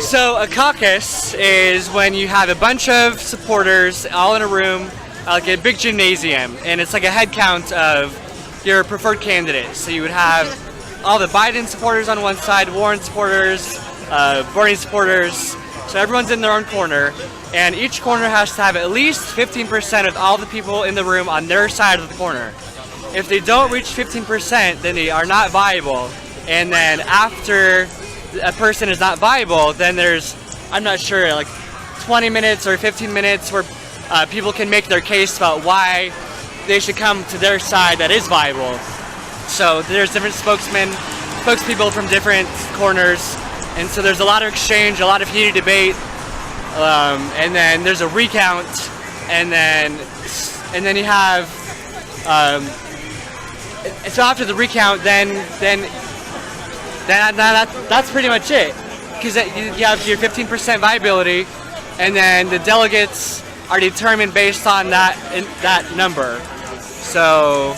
So a caucus is when you have a bunch of supporters all in a room, like a big gymnasium, and it's like a head count of your preferred candidates. So you would have all the Biden supporters on one side, Warren supporters, Bernie supporters. So everyone's in their own corner, and each corner has to have at least 15% of all the people in the room on their side of the corner. If they don't reach 15%, then they are not viable. And then after a person is not viable, then there's, I'm not sure, like 20 minutes or 15 minutes where people can make their case about why they should come to their side that is viable. So there's different spokespeople from different corners, and so there's a lot of exchange, a lot of heated debate, and then there's a recount, and then you have, so after the recount, then that's pretty much it, because you have your 15% viability, and then the delegates are determined based on that number. So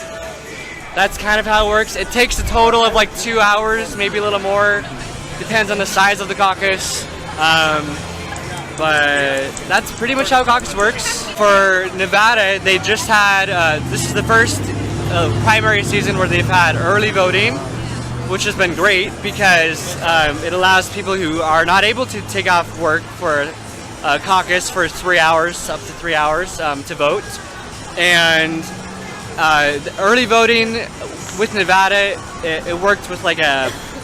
that's kind of how it works. It takes a total of like 2 hours, maybe a little more, depends on the size of the caucus. But that's pretty much how caucus works. For Nevada, they just had, this is the first primary season where they've had early voting, which has been great because it allows people who are not able to take off work for a caucus for 3 hours, up to 3 hours, to vote. And the early voting with Nevada, it worked with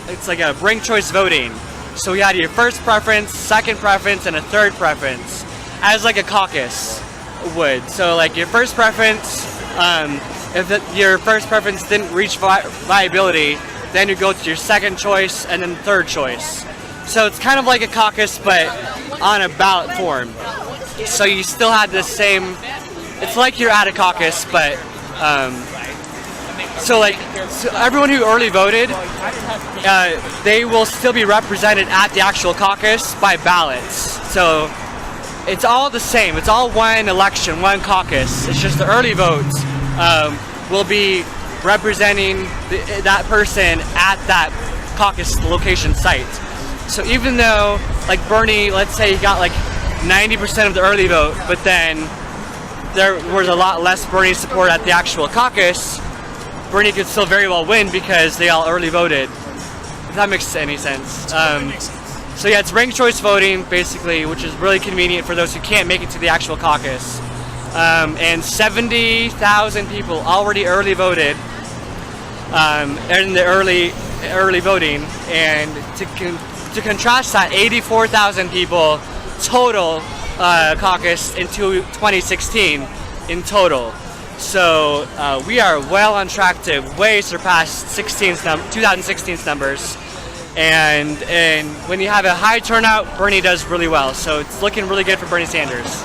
it's like a ranked choice voting. So you had your first preference, second preference, and a third preference, as like a caucus would. So like your first preference, if your first preference didn't reach viability, then you go to your second choice and then third choice. So it's kind of like a caucus, but on a ballot form. So you still had the same, it's like you're at a caucus, but so everyone who early voted, they will still be represented at the actual caucus by ballots. So it's all the same. It's all one election, one caucus. It's just the early votes will be representing that person at that caucus location site. So even though, like Bernie, let's say he got like 90% of the early vote, but then there was a lot less Bernie support at the actual caucus, Bernie could still very well win because they all early voted. If that makes any sense. So yeah, it's ranked choice voting basically, which is really convenient for those who can't make it to the actual caucus. And 70,000 people already early voted in the early voting, and to contrast that, 84,000 people total caucus in 2016 in total. So we are well on track to way surpass 2016's numbers. And when you have a high turnout, Bernie does really well. So it's looking really good for Bernie Sanders.